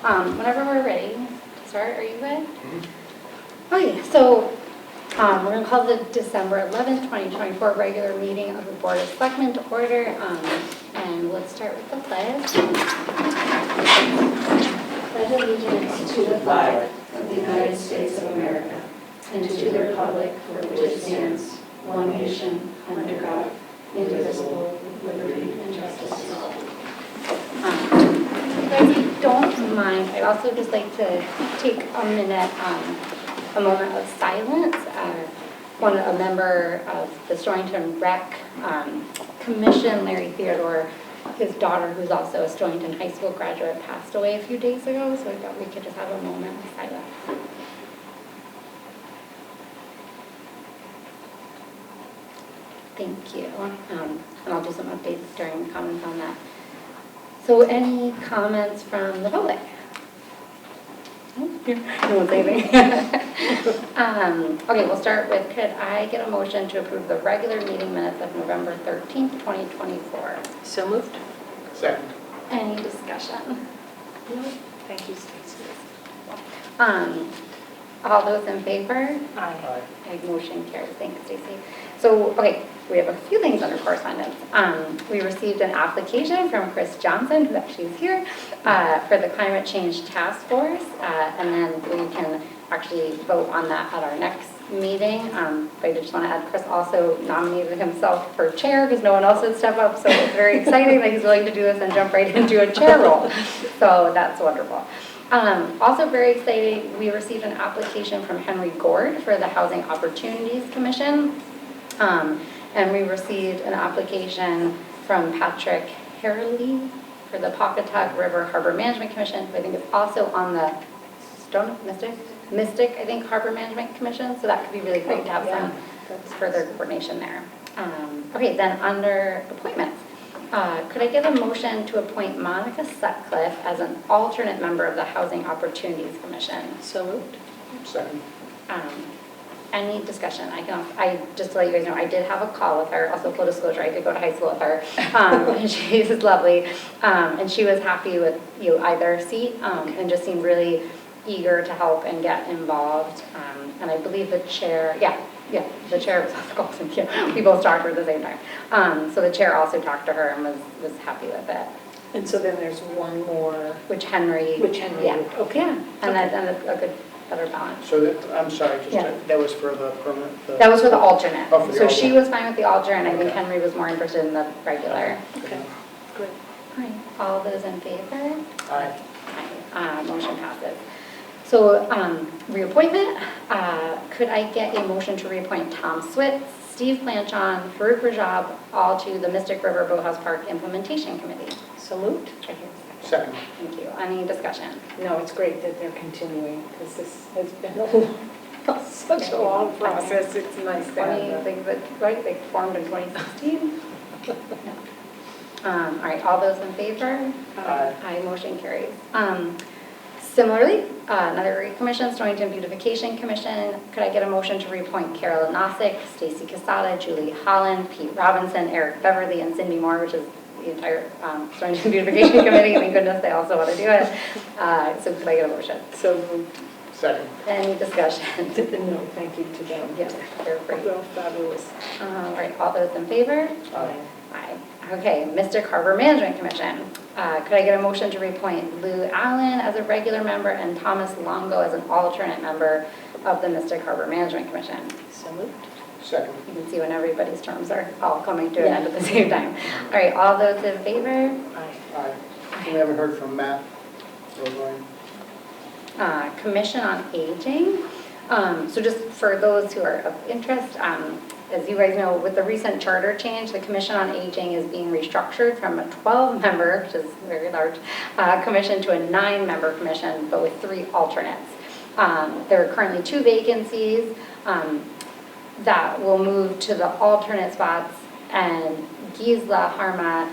Whenever we're ready to start, are you good? Okay, so we're going to call the December 11th, 2024 regular meeting of the Board of Selectmen to order. And let's start with the pledge. Pledge allegiance to the flag of the United States of America and to the republic for which it stands, one nation, under God, indivisible, with liberty and justice for all. If you guys don't mind, I'd also just like to take a minute, a moment of silence. A member of the Stonington Rec Commission, Larry Theodore, his daughter, who's also a Stonington High School graduate, passed away a few days ago, so I thought we could just have a moment of silence. Thank you. And I'll do some updates during comments on that. So any comments from the public? No one's leaving. Okay, we'll start with, could I get a motion to approve the regular meeting minutes of November 13th, 2024? So moved. Second. Any discussion? No. Thank you, Stacy. All those in favor? Aye. Motion carries. Thanks, Stacy. So, okay, we have a few things under correspondence. We received an application from Chris Johnson, who actually is here, for the Climate Change Task Force, and then we can actually vote on that at our next meeting. But I just want to add, Chris also nominated himself for chair because no one else would step up, so it's very exciting that he's willing to do this and jump right into a chair role. So that's wonderful. Also very exciting, we received an application from Henry Gord for the Housing Opportunities Commission. And we received an application from Patrick Harley for the Pawcatuck River Harbor Management Commission, who I think is also on the Mystic, I think, Harbor Management Commission. So that could be really great to have some further coordination there. Okay, then under appointments. Could I get a motion to appoint Monica Sutcliffe as an alternate member of the Housing Opportunities Commission? So moved. Second. Any discussion? I just to let you guys know, I did have a call with her. Also, full disclosure, I did go to high school with her. And she's lovely. And she was happy with either seat, and just seemed really eager to help and get involved. And I believe the chair, the chair was also we both talked to her at the same time. So the chair also talked to her and was happy with it. And so then there's one more. Which Henry. Yeah. Okay. Yeah. And that's a good, better balance. So I'm sorry, that was for the permanent? That was for the alternate. Oh, for the so alternate. she was fine with the alternate, and I think Henry was more interested in the regular. Okay. Great. All right. All those in favor? Aye. Aye. Motion passes. So reappointment, could I get a motion to reappoint Tom Switz, Steve Planchon, Farouk Rajab, all to the Mystic River Boathouse Park Implementation Committee? So moved. Second. Thank you. Any discussion? No, it's great that they're continuing because this has been such a long process. It's nice to have them. They formed in 2016? All right, all those in favor? Aye. Aye, motion carries. Similarly, another commission, Stonington Beautification Commission. Could I get a motion to reappoint Carol Nossick, Stacy Casada, Julie Holland, Pete Robinson, Eric Beverly, and Cindy Moore, which is the entire Stonington Beautification Committee. Thank goodness they also want to do it. So could I get a motion? So moved. Second. Any discussion? No, thank you to them. Yes, they're great. Well, fabulous. All right, all those in favor? Aye. Aye. Okay, Mystic Harbor Management Commission. Could I get a motion to reappoint Lou Allen as a regular member and Thomas Longo as an alternate member of the Mystic Harbor Management Commission? So moved. Second. You can see when everybody's terms are all coming to an end at the same time. All right, all those in favor? Aye. Aye. We haven't heard from Matt. Commission on Aging. So just for those who are of interest, as you guys know, with the recent charter change, the Commission on Aging is being restructured from a 12-member, which is very large, commission to a 9-member commission, but with 3 alternates. There are currently 2 vacancies that will move to the alternate spots, and Gisela Harma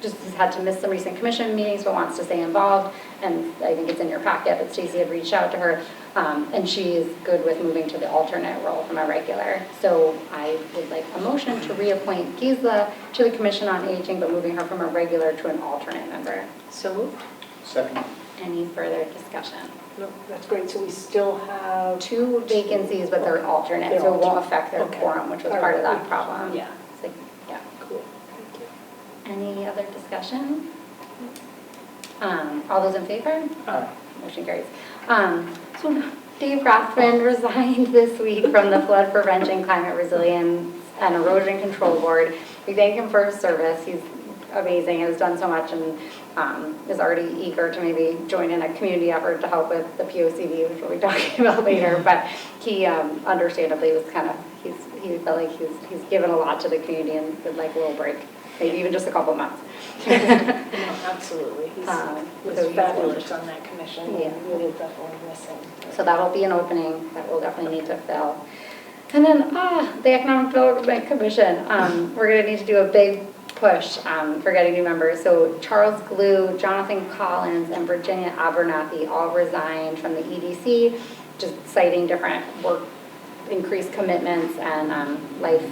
just has had to miss some recent commission meetings but wants to stay involved, and I think it's in your packet, but Stacy had reached out to her, and she is good with moving to the alternate role from a regular. So I would like a motion to reappoint Gisela to the Commission on Aging, but moving her from a regular to an alternate member. So moved. Second. Any further discussion? No, that's great. So we still have 2 vacancies, but they're alternate, They're so it won't alternate. affect their Okay. quorum, which was All part of right. that problem. Yeah. So, yeah. Cool. Thank you. Any other discussion? All those in favor? Aye. Motion carries. So Dave Rothman resigned this week from the Flood Prevention, Climate Resilience, and Erosion Control Board. We thank him for his service. He's amazing, has done so much, and is already eager to maybe join in a community effort to help with the POCD, which we'll be talking about later. But he understandably was kind of, he felt like he's given a lot to the community and would like a little break, maybe even just a couple months. No, absolutely. He So was he's fabulous on that commission. Yeah. We will definitely miss him. So that'll be an opening that we'll definitely need to fill. And then, the Economic Development Commission, we're gonna need to do a big push for getting new members. So Charles Glue, Jonathan Collins, and Virginia Abernathy all resigned from the EDC, just citing different work, increased commitments and life.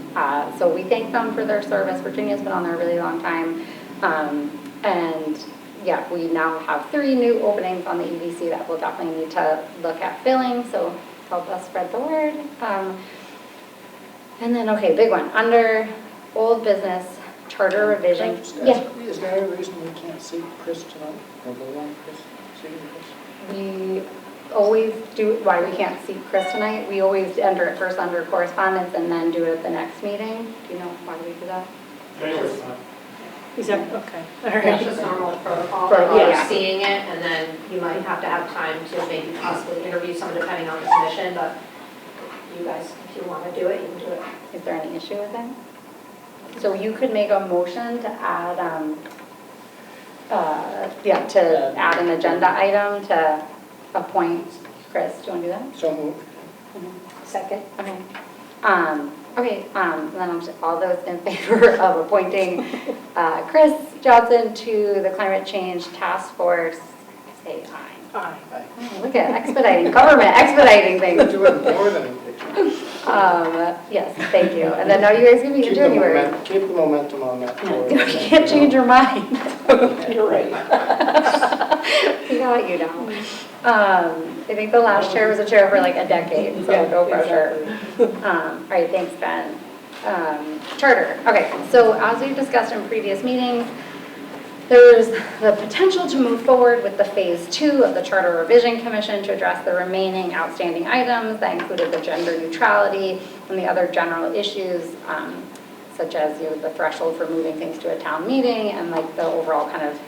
So we thank them for their service. Virginia's been on there a really long time. And yeah, we now have 3 new openings on the EDC that we'll definitely need to look at filling, so help us spread the word. And then, okay, big one, under old business, charter revision. Can I just Yeah, ask, is there a reason we can't see Chris tonight? Or go on Chris, seeing Chris? we always do, why we can't see Chris tonight, we always enter it first under correspondence and then do it at the next meeting. Do you know why we do that? January's fine. Is that, okay, all That's right. just normal protocol, For- like yeah. you're seeing it, and then you might have to have time to maybe possibly interview someone depending on the commission, but you guys, if you want to do it, you can do it. Is there any issue with it? So you could make a motion to add, to add an agenda item to appoint Chris. Do you want to do that? So moved. Second. Okay. Then I'm just, all those in favor of appointing Chris Johnson to the Climate Change Task Force, say aye. Aye. Oh, look at expediting, government expediting You're things. doing more than a picture. Yes, thank you. And then now you guys can meet in January. Keep the momentum on that. No, you can't change your mind. You're right. We got you now. I think the last chair was a chair for like a decade, so Yeah, no pressure. exactly. All right, thanks, Ben. Charter, okay, so as we've discussed in previous meetings, there's the potential to move forward with the phase 2 of the Charter Revision Commission to address the remaining outstanding items that included the gender neutrality and the other general issues, such as the threshold for moving things to a town meeting and like the overall kind of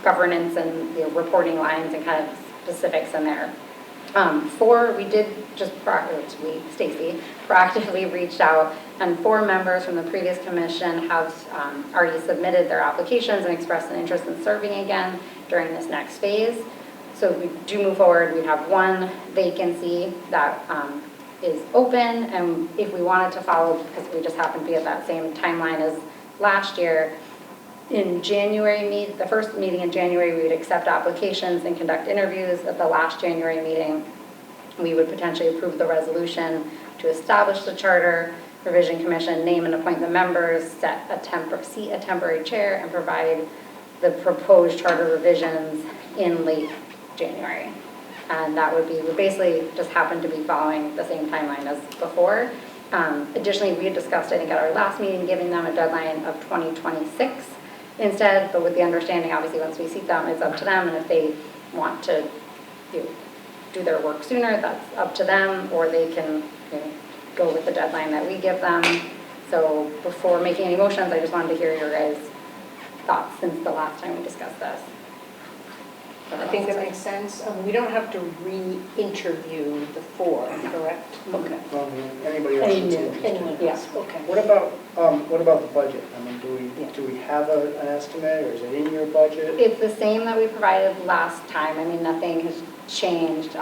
governance and reporting lines and kind of specifics in there. We did just, Stacy, proactively reached out, and 4 members from the previous commission have already submitted their applications and expressed an interest in serving again during this next phase. So if we do move forward, we have 1 vacancy that is open, and if we wanted to follow, because we just happened to be at that same timeline as last year, in January, the first meeting in January, we would accept applications and conduct interviews. At the last January meeting, we would potentially approve the resolution to establish the Charter Revision Commission, name and appoint the members, seat a temporary chair, and provide the proposed charter revisions in late January. And that would basically just happen to be following the same timeline as before. Additionally, we had discussed, I think at our last meeting, giving them a deadline of 2026 instead, but with the understanding, obviously, once we seat them, it's up to them, and if they want to do their work sooner, that's up to them, or they can go with the deadline that we give them. So before making any motions, I just wanted to hear your guys' thoughts since the last time we discussed this. I think that makes sense. We don't have to re-interview the 4, correct? Okay. Anybody else that's interested? Anyone Yes. else? Okay. What about the budget? I mean, do we have an estimate, or is it in your budget? It's the same that we provided last time. I mean, nothing has changed.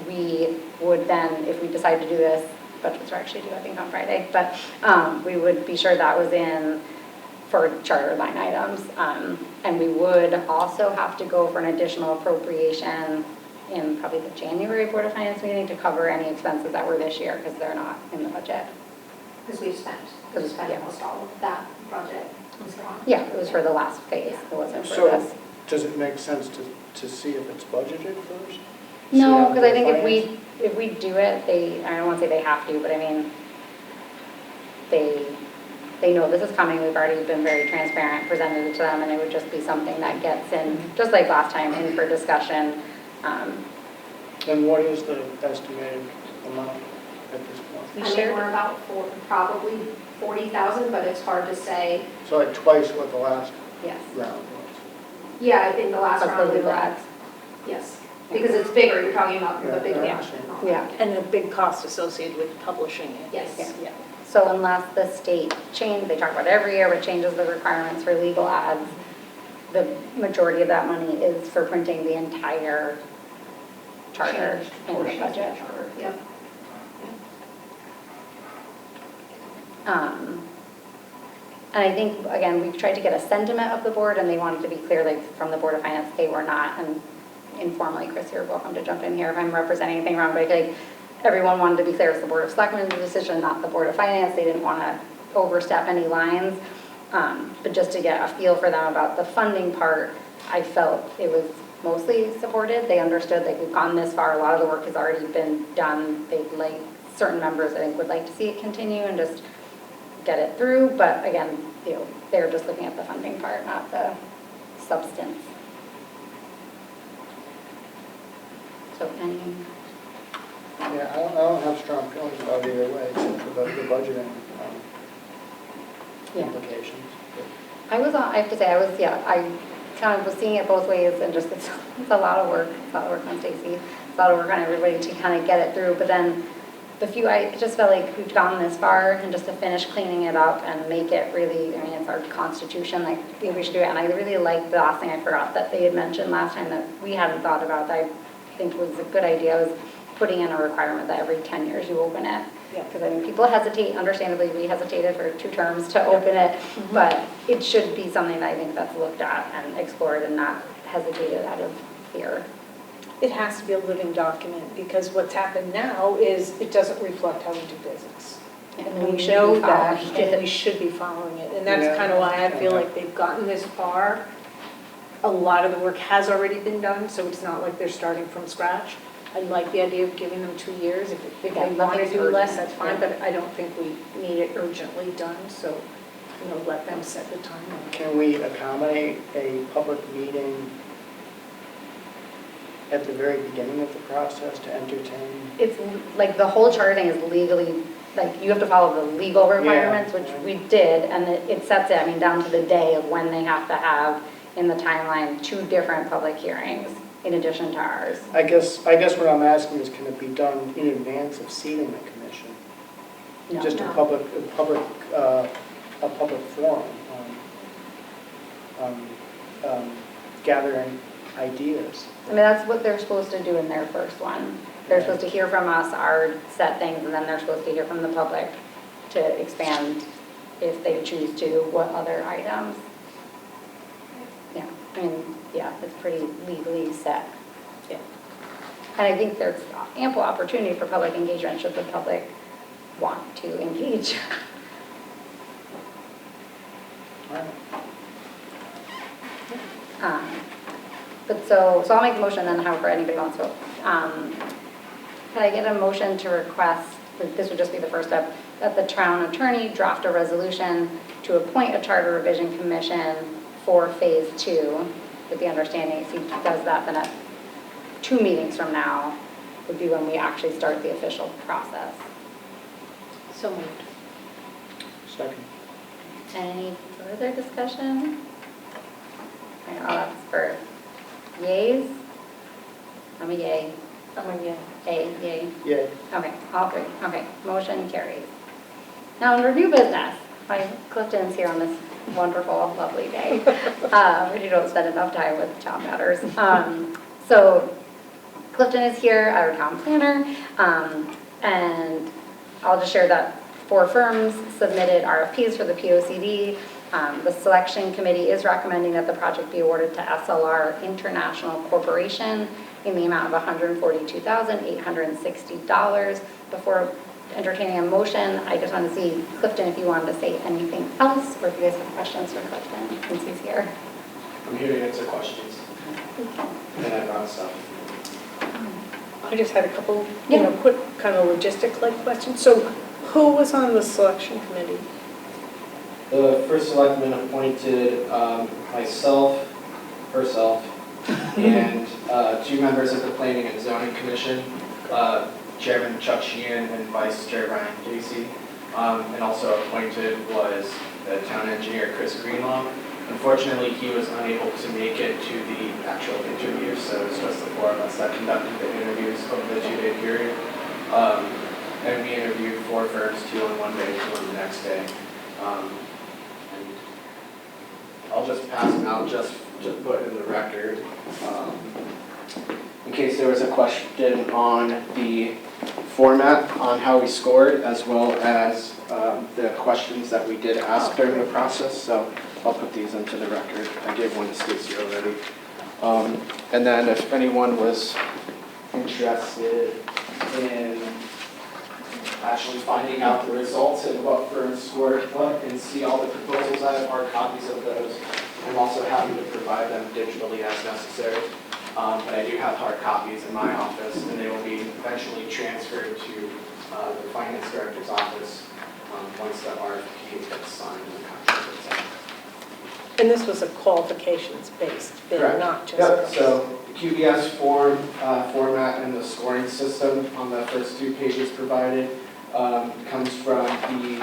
We would then, if we decide to do this, budgets are actually due, I think, on Friday, but we would be sure that was in for charter line items. And we would also have to go for an additional appropriation in probably the January Board of Finance meeting to cover any expenses that were this year, because they're not in the budget. Because we've spent Yeah. almost all of that project is gone. Yeah, it was for the last phase. It wasn't for So- this. does it make sense to see if it's budgeted first? No, because I think Finance? if we do it, I don't want to say they have to, but I mean, they know this is coming, we've already been very transparent, presented it to them, and it would just be something that gets in, just like last time, in for discussion. And what is the estimated amount at this point? I mean, we're about probably 40,000, but it's hard to say. So like twice what the last Yes. round was. Yeah, I think the last Of round the we legal were ads. Yes, because it's bigger, you're talking about the Yeah, big yeah. production. Yeah. And the big cost associated with publishing it. Yes. Yeah. So unless the state change, they talk about every year, but changes the requirements for legal ads, the majority of that money is for printing the entire charter Changed in the portions of the budget. charter. Yep. And I think, again, we've tried to get a sentiment of the board, and they wanted to be clear, like, from the Board of Finance, they were not, and informally, Chris, you're welcome to jump in here if I'm representing anything wrong, but I feel like everyone wanted to be clear, it's the Board of Selectmen's decision, not the Board of Finance, they didn't want to overstep any lines, but just to get a feel for them about the funding part, I felt it was mostly supported, they understood, like, we've gone this far, a lot of the work has already been done, they'd like, certain members, I think, would like to see it continue and just get it through, but again, you know, they're just looking at the funding part, not the substance. So any, Yeah, I don't have strong feelings about either way, except for the budgeting yeah. implications. I have to say, I kind of was seeing it both ways and just, it's a lot of work. It's a lot of work on Stacy. It's a lot of work on everybody to kind of get it through. But then I just felt like we've gone this far and just to finish cleaning it up and make it really, I mean, it's our constitution, like, I think we should do it. And I really like the last thing I forgot that they had mentioned last time that we hadn't thought about that I think was a good idea was putting in a requirement that every 10 years you open it. Yeah. Because I mean, people hesitate, understandably, we hesitated for 2 terms to open it, but it should be something that I think that's looked at and explored and not hesitated out of fear. It has to be a living document, because what's happened now is it doesn't reflect how we do business. And we should know be that, following and it. we should be following it. And that's Yeah. kind of why I feel like they've gotten this far. A lot of the work has already been done, so it's not like they're starting from scratch. I like the idea of giving them 2 years. If Yeah, they want to nothing's do less, urgent. that's fine, Yeah. but I don't think we need it urgently done, so, you know, let them set the timeline. Can we accommodate a public meeting at the very beginning of the process to entertain? It's like the whole charter thing is legally, like you have to follow the legal requirements, which we did, and it sets it, I mean, down to the day of when they have to have in the timeline 2 different public hearings in addition to ours. I guess what I'm asking is, can it be done in advance of seating the commission? No. Just No. a public forum, gathering ideas. I mean, that's what they're supposed to do in their first one. They're supposed to hear from us, our set things, and then they're supposed to hear from the public to expand, if they choose to, what other items. Yeah, I mean, yeah, it's pretty legally set. Yeah. And I think there's ample opportunity for public engagement should the public want to engage. All right. But so I'll make the motion then, however anybody wants to. Can I get a motion to request, this would just be the first step, that the town attorney draft a resolution to appoint a charter revision commission for phase 2, with the understanding if he does that, then at 2 meetings from now would be when we actually start the official process. So moved. Second. Any further discussion? Okay, all that's for yays? I'm a yay. Yay. Yay. Okay, all 3. Okay, motion carries. Now, under new business, my Clifton's here on this wonderful, lovely day. You don't spend enough time with town matters. So Clifton is here, our town planner, and I'll just share that 4 firms submitted RFPs for the POCD. The selection committee is recommending that the project be awarded to SLR International Corporation in the amount of $142,860. Before entertaining a motion, I just want to see, Clifton, if you wanted to say anything else, or if you guys have questions for Clifton, since he's here. I'm here to answer questions. And I brought stuff. I just had a couple, Yeah. quick kind of logistic-like questions. So who was on the selection committee? The first selectman appointed myself, herself, and 2 members of the Planning and Zoning Commission, Chairman Chuck Sheehan and Vice Chair Ryan Casey. And also appointed was the town engineer Chris Greenlaw. Unfortunately, he was unable to make it to the actual interview, so it's just the 4 of us that conducted the interviews over the 2-day period. And we interviewed 4 firms, 2 on one day, 2 on the next day. And I'll just pass them out just to put in the record. In case there was a question on the format, on how we scored, as well as the questions that we did ask during the process. So I'll put these into the record. I gave one to Stacy already. And then if anyone was interested in actually finding out the results and what firms scored what and see all the proposals, I have hard copies of those. I'm also happy to provide them digitally as necessary. But I do have hard copies in my office, and they will be eventually transferred to the finance director's office once the RFP gets signed and the contract gets signed. And this was a qualifications-based bid, Correct. not just... Yep, so the QBS format and the scoring system on the first 2 pages provided comes from the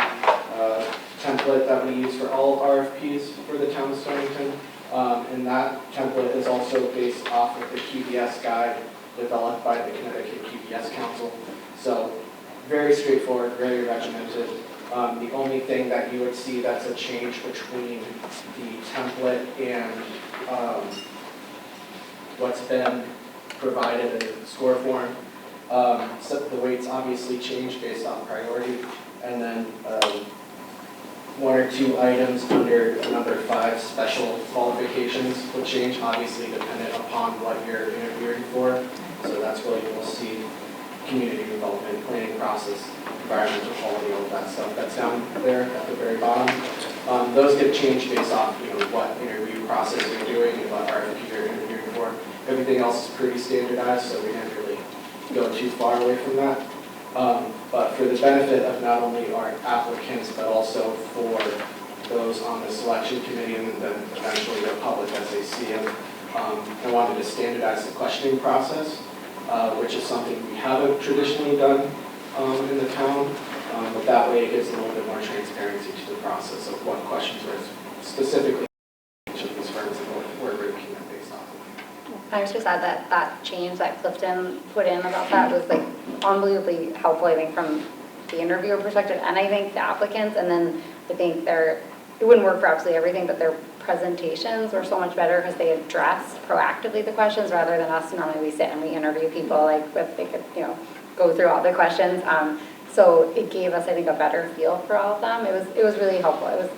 template that we use for all RFPs for the town of Stonington. And that template is also based off of the QBS guide developed by the Connecticut QBS Council. So very straightforward, very regimented. The only thing that you would see that's a change between the template and what's been provided in the score form. So the weights obviously change based on priority, and then 1 or 2 items under number 5 special qualifications will change, obviously dependent upon what you're interviewing for. So that's where you will see community development, planning process, environmental quality, all of that stuff that's down there at the very bottom. Those get changed based off what interview process you're doing and what RFP you're interviewing for. Everything else is pretty standardized, so we didn't really go too far away from that. But for the benefit of not only our applicants, but also for those on the selection committee and then eventually the public as they see them, I wanted to standardize the questioning process, which is something we haven't traditionally done in the town, but that way it gives a little bit more transparency to the process of what questions were specifically each of these firms and what we're ranking them based off of. I was just add that that change that Clifton put in about that was like unbelievably helpful, I think, from the interviewer perspective, and I think the applicants, and then I think it wouldn't work for absolutely everything, but their presentations were so much better because they address proactively the questions rather than us. Normally we sit and we interview people like they could, go through all the questions. So it gave us, I think, a better feel for all of them. It was really helpful. It was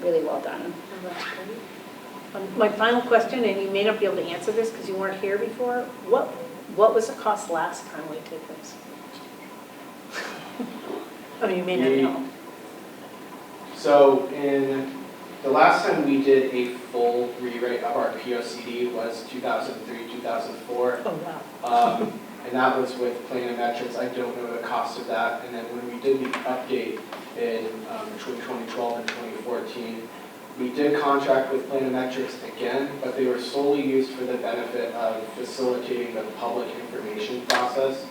really well done. Oh, that's great. My final question, and you may not be able to answer this because you weren't here before, what was the cost last time we did this? I mean, you may not know. So in the last time we did a full rewrite of our POCD was 2003, 2004. Oh, wow. And that was with planometrics. I don't know the cost of that. And then when we did the update in between 2012 and 2014, we did contract with planometrics again, but they were solely used for the benefit of facilitating the public information process.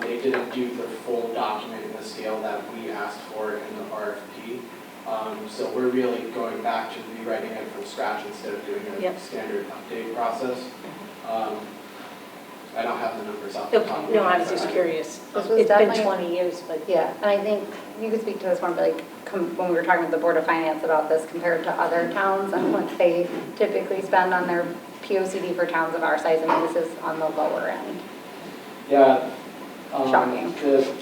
They didn't do the full document in the scale that we asked for in the RFP. So we're really going back to rewriting it from scratch instead of doing a standard update process. I don't have the numbers off the top of my head. No, I was just curious. This was It's been definitely- 20 years, but... Yeah, and I think you could speak to this more, but like when we were talking with the Board of Finance about this compared to other towns and what they typically spend on their POCD for towns of our size, I mean, this is on the lower end. Yeah. Shocking. The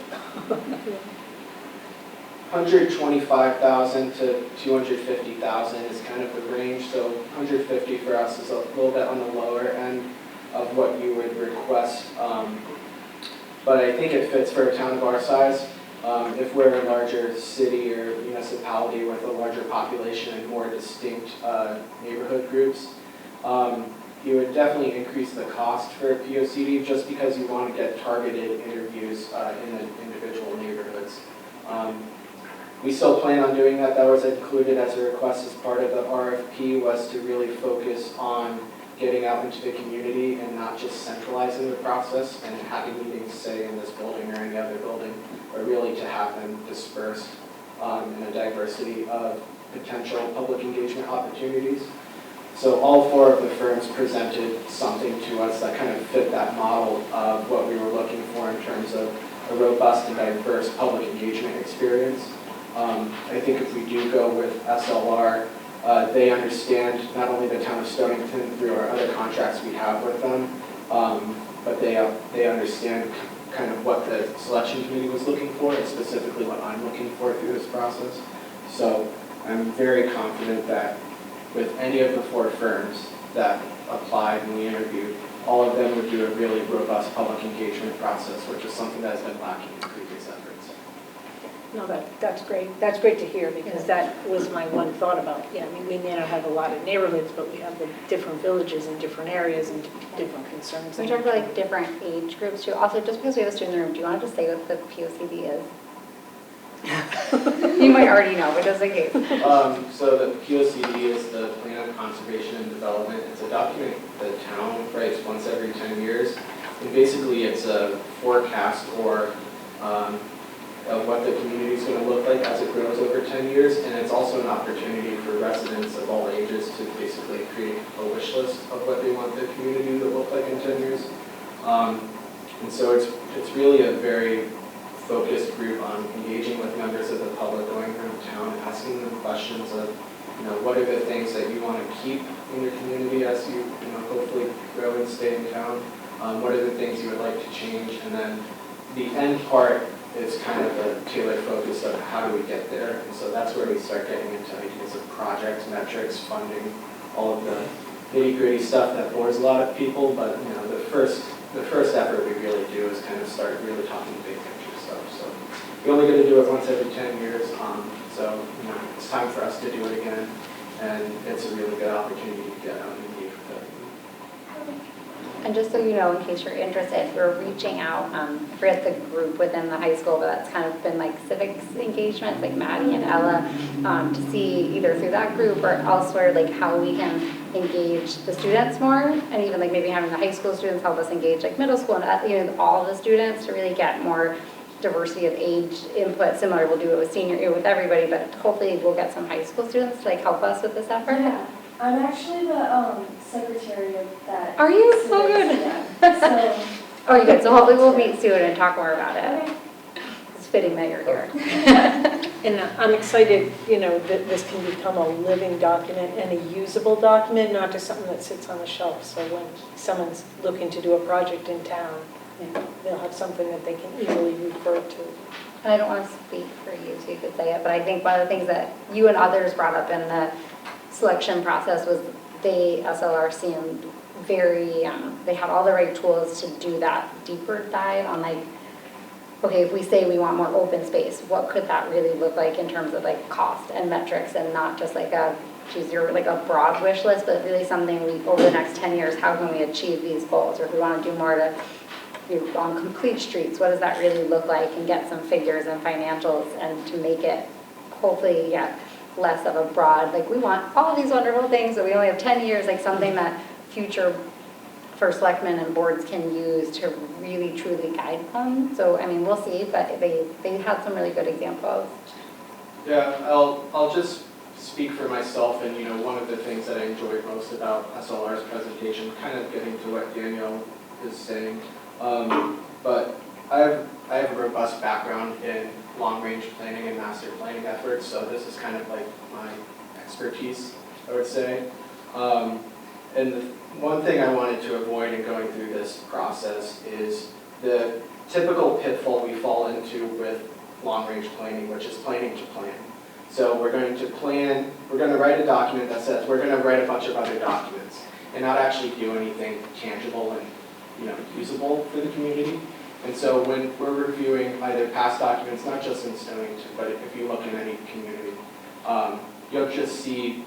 125,000 to 250,000 is kind of the range. So 150 for us is a little bit on the lower end of what you would request. But I think it fits for a town of our size. If we're a larger city or municipality with a larger population and more distinct neighborhood groups, You would definitely increase the cost for POCD just because you want to get targeted interviews in the individual neighborhoods. We still plan on doing that. That was included as a request as part of the RFP, was to really focus on getting out into the community and not just centralizing the process and having meetings, say, in this building or any other building, but really to have them dispersed in a diversity of potential public engagement opportunities. So all 4 of the firms presented something to us that kind of fit that model of what we were looking for in terms of a robust and diverse public engagement experience. I think if we do go with SLR, they understand not only the town of Stonington through our other contracts we have with them, but they understand kind of what the selection committee was looking for, and specifically what I'm looking for through this process. So I'm very confident that with any of the 4 firms that applied and we interviewed, all of them would do a really robust public engagement process, which is something that has been lacking in previous efforts. No, that's great. That's great to hear, because that was my one thought about, I mean, we may not have a lot of neighborhoods, but we have the different villages in different areas and different concerns. We talked about like different age groups too. Also, just because we have a student in the room, do you want to just say what the POCD is? You might already know, but just in case. So the POCD is the Plan of Conservation and Development. It's a document the town writes once every 10 years. And basically it's a forecast or of what the community is going to look like as it grows over 10 years. And it's also an opportunity for residents of all ages to basically create a wish list of what they want their community to look like in 10 years. And so it's really a very focused group on engaging with members of the public, going around town, asking them questions of, what are the things that you want to keep in your community as you, hopefully grow and stay in town? What are the things you would like to change? And then the end part is kind of a tailored focus of how do we get there. And so that's where we start getting into ideas of projects, metrics, funding, all of the nitty-gritty stuff that bores a lot of people. But the first effort we really do is kind of start really talking big picture stuff. So we're only going to do it once every 10 years. So it's time for us to do it again, and it's a really good opportunity to get out and engage with everyone. And just so you know, in case you're interested, we're reaching out, I forget the group within the high school, but that's kind of been like civics engagements, like Maddie and Ella, to see either through that group or elsewhere, like how we can engage the students more, and even like maybe having the high school students help us engage like middle school and all the students to really get more diversity of age input. Similar, we'll do it with senior, with everybody, but hopefully we'll get some high school students to like help us with this effort. Yeah, I'm actually the secretary of that. Are you? So good. Yeah. So, Oh, you're good. So hopefully we'll meet soon and talk more about it. okay. It's fitting that you're here. And I'm excited, that this can become a living document and a usable document, not just something that sits on the shelf. So when someone's looking to do a project in town, they'll have something that they can easily refer to. And I don't want to speak for you, so you could say it, but I think one of the things that you and others brought up in the selection process was SLR seemed very, they had all the right tools to do that deeper dive on like, okay, if we say we want more open space, what could that really look like in terms of like cost and metrics, and not just like a broad wish list, but really something over the next 10 years, how can we achieve these goals? Or if we want to do more to on complete streets, what does that really look like, and get some figures and financials, and to make it hopefully less of a broad, like we want all these wonderful things, but we only have 10 years, like something that future first selectmen and boards can use to really truly guide them. So I mean, we'll see, but they had some really good examples. Yeah, I'll just speak for myself, and one of the things that I enjoyed most about SLR's presentation, kind of getting to what Danielle is saying, but I have a robust background in long-range planning and master planning efforts, so this is kind of like my expertise, I would say. And the one thing I wanted to avoid in going through this process is the typical pitfall we fall into with long-range planning, which is planning to plan. So we're going to write a document that says we're going to write a bunch of other documents and not actually do anything tangible and usable for the community. And so when we're reviewing either past documents, not just in Stonington, but if you look in any community, you'll just see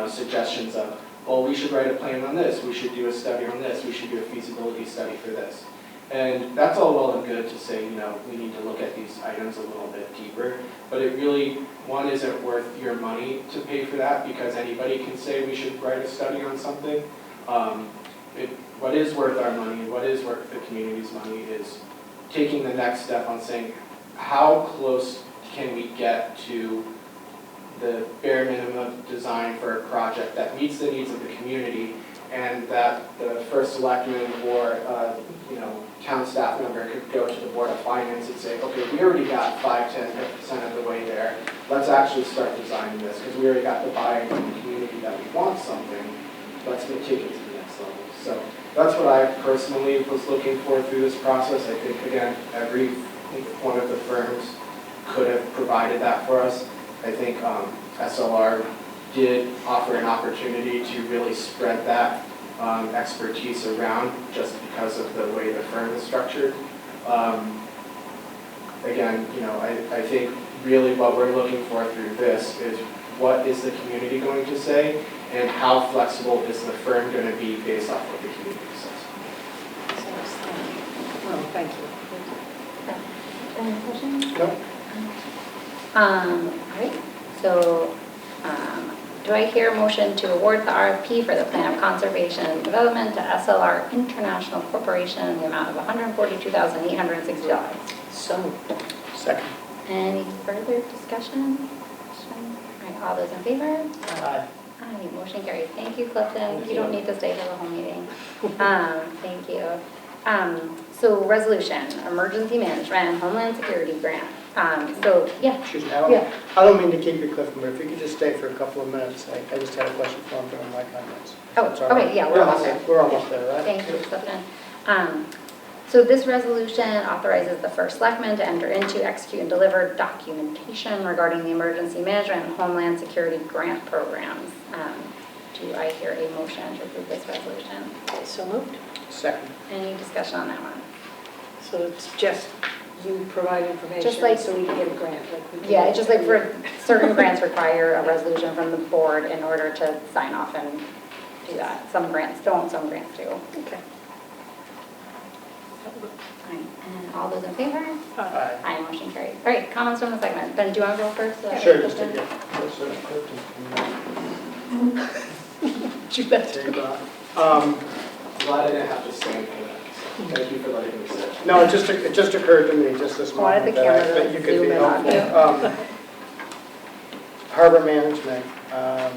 suggestions of well, we should write a plan on this, we should do a study on this, we should do a feasibility study for this. And that's all well and good to say, we need to look at these items a little bit deeper, but it really, one, isn't worth your money to pay for that because anybody can say we should write a study on something. What is worth our money, what is worth the community's money is taking the next step on saying, how close can we get to the bare minimum design for a project that meets the needs of the community and that the first selectman or town staff member could go to the Board of Finance and say, okay, we already got 5, 10, 50% of the way there. Let's actually start designing this because we already got the buy-in from the community that we want something. Let's take it to the next level. So that's what I personally was looking for through this process. I think, again, every one of the firms could have provided that for us. I think SLR did offer an opportunity to really spread that expertise around just because of the way the firm is structured. Again, I think really what we're looking for through this is what is the community going to say and how flexible is the firm going to be based off what the community says. Oh, thank you. Any questions? No? All right, so do I hear a motion to award the RFP for the Plan of Conservation and Development to SLR International Corporation in the amount of $142,860? So moved. Second. Any further discussion? All right, all those in favor? Aye. Aye, motion carries. Thank you, Clifton. Thank You don't need to stay for the whole meeting. Thank you. So resolution, emergency management and homeland security grant. Yeah. Excuse me, Yeah. I don't mean to keep you, Clifton, but if you could just stay for a couple of minutes, I just had a question for him during my comments. Oh, That's all right. okay, yeah, we're almost there. We're almost there, right? Thank you, Clifton. So this resolution authorizes the first selectman to enter into, execute, and deliver documentation regarding the emergency management and homeland security grant programs. Do I hear a motion to approve this resolution? So moved. Second. Any discussion on that one? So it's just you provide information Just like- so we can get a grant. Like we do. Yeah, it's just like for certain grants require a resolution from the board in order to sign off and do that. Some grants don't, some grants do. Okay. Fine. And all those in favor? Aye. Aye, motion carries. All right, comments from the segment. Ben, do you want to go first? Sure, just take Clifton? it. You bet. Glad I didn't have to stand for that. So thank you for letting me sit. No, it just occurred to me just this Wanted moment the that camera that you to could zoom be in on helpful. Harbor management, I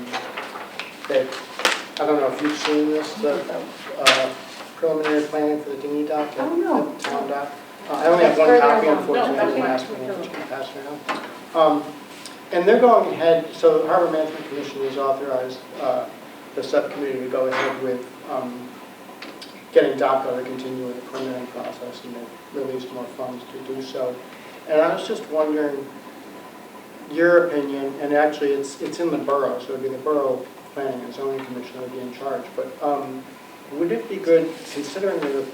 don't know if you've seen this, the preliminary planning for the dinghy dock, the Oh, no. town dock. I only have That's one further copy, along. unfortunately, No, you can that's pass me, fine. you can pass me on. And they're going ahead, so the Harbor Management Commission has authorized the subcommittee to go ahead with getting DOCO to continue with the permitting process, and they've released more funds to do so. And I was just wondering your opinion, and actually it's in the borough, so it'd be the Borough Planning and Zoning Commission that would be in charge, but would it be good, considering the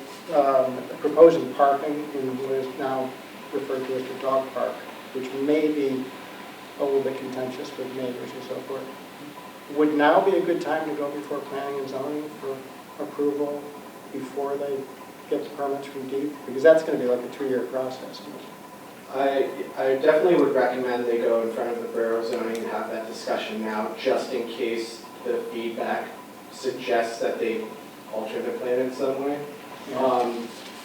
proposing parking in what is now referred to as the dog park, which may be a little bit contentious with neighbors and so forth, would now be a good time to go before planning and zoning for approval before they get the permits from DEEP? Because that's going to be like a 2-year process. I definitely would recommend they go in front of the borough zoning and have that discussion now, just in case the feedback suggests that they alter the plan in some way.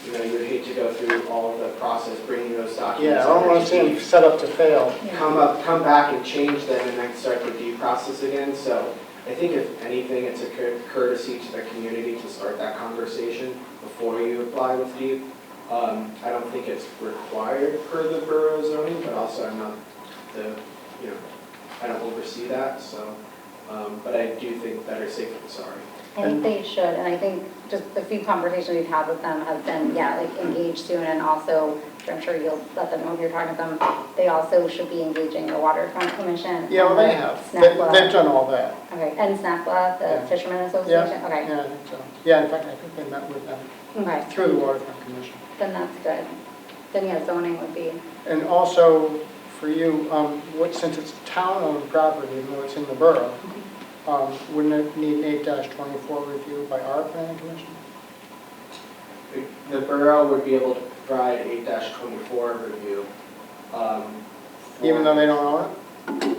You would hate to go through all of the process, bringing those documents. Yeah, I don't want to see them set up to fail. Come back and change them and then start the due process again. So I think if anything, it's a courtesy to the community to start that conversation before you apply with DEEP. I don't think it's required per the borough zoning, but also I'm not I don't oversee that. So, but I do think better safe than sorry. I think they should, and I think just the few conversations we've had with them have been, engaged soon, and also, I'm sure you'll let them know if you're talking to them, they also should be engaging the Waterfront Commission. Yeah, well, and they the have. SNAPLA. They've done all that. Okay, and SNAPLA, the Yeah. Fishermen Association? Okay. Yeah, I think so. Yeah, in fact, I think they met with them Okay, through the Waterfront Commission. then that's good. Then, yeah, zoning would be, And also, for you, since it's town-owned property, even though it's in the borough, wouldn't it need an 8-24 review by our planning commission? The borough would be able to provide 8-24 review. Even though they don't own it?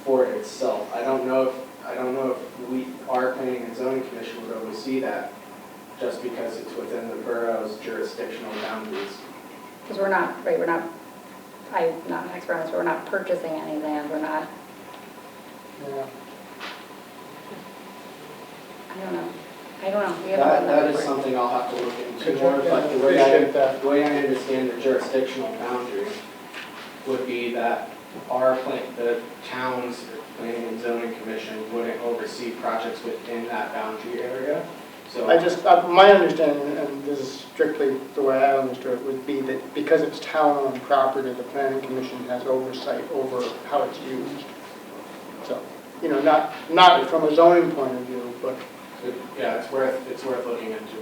For itself. I don't know if our planning and zoning commission would oversee that, just because it's within the borough's jurisdictional boundaries. Because we're not, right, I'm not an expert on this, but we're not purchasing any land, we're not, Yeah. I don't know. We haven't done That is before. something I'll have to look into Could more, you- but yeah, appreciate that. the way I understand the jurisdictional boundary would be that the town's planning and zoning commission wouldn't oversee projects within that boundary area. So My understanding, and this is strictly the way I understood it, would be that because it's town-owned property, the planning commission has oversight over how it's used. So, not from a zoning point of view, but, yeah, it's worth looking into.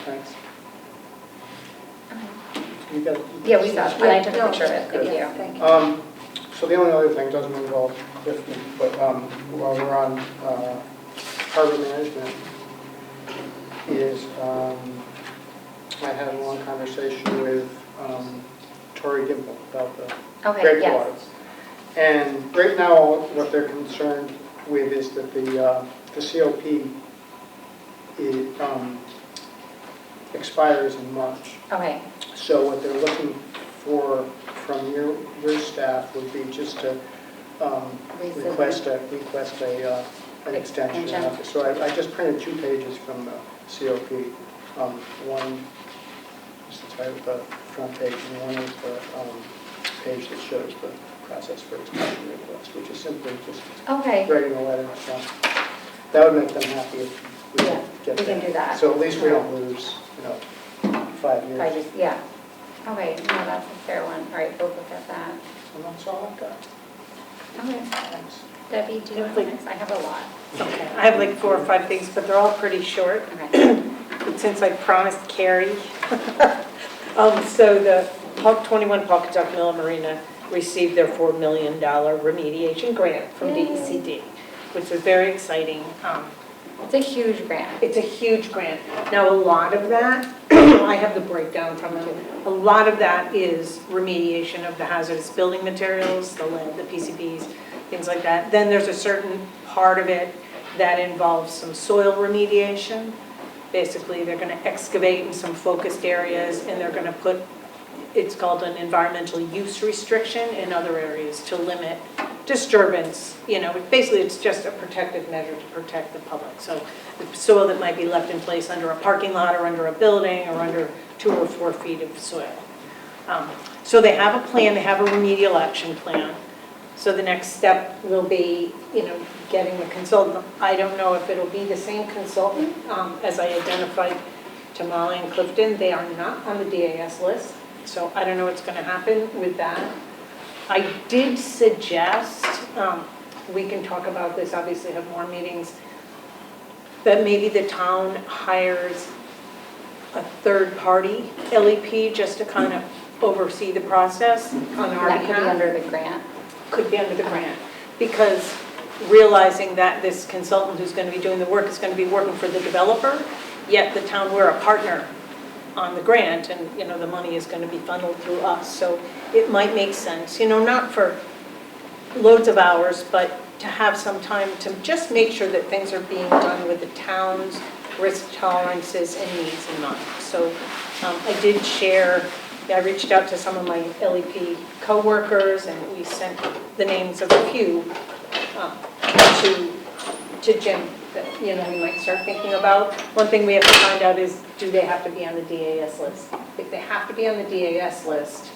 thanks. You got it? Yeah, we saw it, and I took a picture of it, thank you. Thank you. So the only other thing doesn't involve Clifton, but while we're on harbor management, is I had a long conversation with Tori Gimble about the Okay, Great yes. Waters. And right now, what they're concerned with is that the COP expires in March. Okay, So what they're looking for from your staff would be just to request an extension. Extension. So I just printed 2 pages from the COP. One is the title, the front page, and one is the page that shows the process for extension request, which is simply just okay, writing a letter. So that would make them happy if we Yeah, get we can that. do that. So at least we don't lose, 5 years. I just, yeah. Okay, no, that's a fair one. All right, we'll look at that. And that's all I've got. Okay, Thanks. Debbie, do you have minutes? I have a lot. Okay, I have like 4 or 5 things, but they're all pretty short. Okay. But since I promised Carrie, so the 21 Pawcatuck Mill Marina received their $4 million remediation grant from Yay. DECD, which was very exciting. It's a huge grant. It's a huge grant. Now, a lot of that, I have the breakdown from it. A lot of that is remediation of the hazardous building materials, the lead, the PCBs, things like that. Then there's a certain part of it that involves some soil remediation. Basically, they're going to excavate in some focused areas, and they're going to put, it's called an environmental use restriction in other areas to limit disturbance. Basically, it's just a protective measure to protect the public. So the soil that might be left in place under a parking lot or under a building or under 2 or 4 feet of soil. So they have a plan, they have a remedial action plan. So the next step will be, getting the consultant. I don't know if it'll be the same consultant. As I identified to Molly and Clifton, they are not on the DAS list. So I don't know what's going to happen with that. I did suggest, we can talk about this, obviously have more meetings, that maybe the town hires a third-party LEP just to kind of oversee the process on our That could be behalf. under the grant. Could be under the grant, because realizing that this consultant who's going to be doing the work is going to be working for the developer, yet the town, we're a partner on the grant, and the money is going to be funneled through us. So it might make sense, not for loads of hours, but to have some time to just make sure that things are being done with the town's risk tolerances and needs in mind. So I did share, I reached out to some of my LEP coworkers, and we sent the names of a few to Jim that we might start thinking about. One thing we have to find out is, do they have to be on the DAS list? If they have to be on the DAS list,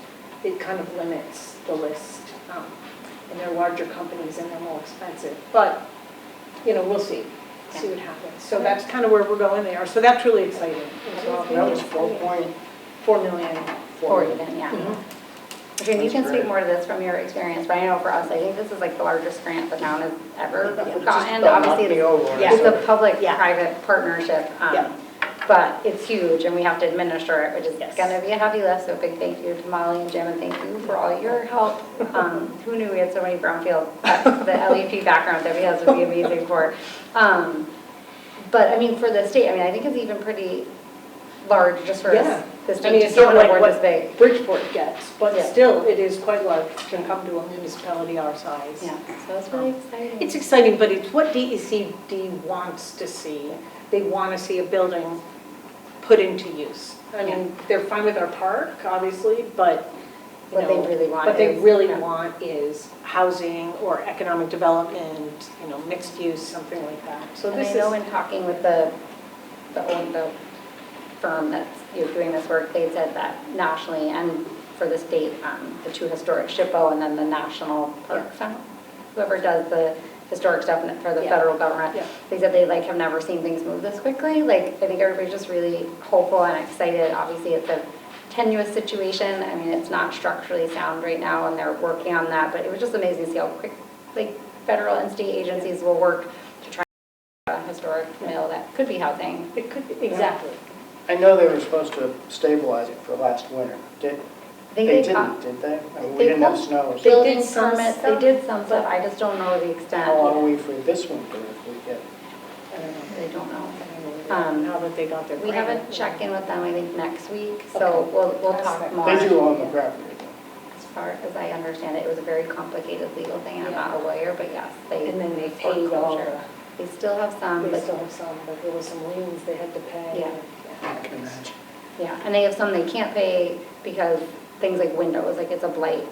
it kind of limits the list. And they're larger companies and they're more expensive. But, we'll see what happens. So that's kind of where we're going there. So that's really exciting as well. That was 4.4 $4 million. Or even, yeah. Mhm. Jim, you can That's speak great. more to this from your experience, but I know for us, I think this is like the largest grant the town has ever Yeah. gotten. Don't knock Obviously, me over. Yeah. it's a Yeah. public-private partnership. Yeah. but it's huge and we have to administer it, which is Yes. gonna be a heavy lift, so big thank you to Molly and Jim, and thank you for all your help. Who knew we had so many brownfield, the LEP background that we have would be amazing for. But I mean, for the state, I mean, I think it's even pretty large just for Yeah. the I state mean, to it's give not an like award what this big. Bridgeport gets, but Yeah. still, it is quite large to come to a municipality our size. Yeah, so that's really exciting. It's exciting, but it's what DECD wants to see. They want to see a building put into use. I mean, they're fine with our park, obviously, but, you What they know, really want what they is- really yeah. want is housing or economic development, you know, mixed use, something like that. So And this I is, know in talking with the firm that's doing this work, they said that nationally and for the state, the two historic SHPO and then the National Park Fund, whoever does the historic stuff for the Yeah. federal government, Yeah. they said they like have never seen things move this quickly. Like, I think everybody's just really hopeful and excited. Obviously, it's a tenuous situation. I mean, it's not structurally sound right now and they're working on that, but it was just amazing to see how quick, like, federal and state agencies will work to try a historic mill that could be housing. it could, exactly. I know they were supposed to stabilize it for last winter. I think They got- didn't, did they? I mean, they we didn't have pulled snow. so building did some permits, they stuff, did some but- stuff, I just don't know the extent. How are we for this winter if we get? I don't know. They don't know. Now that they got their We have a grant. check-in with them, I think, next week, so Okay. we'll That's talk next. more. They do own the property. As far as I understand it, it was a very complicated legal thing, I'm not a lawyer, but yes, they. And then they paid all foreclosure. the, They still have some, they but, still have some, but there was some liens they had to pay. Yeah. I can imagine. yeah, and they have some they can't pay because things like windows, like it's a blight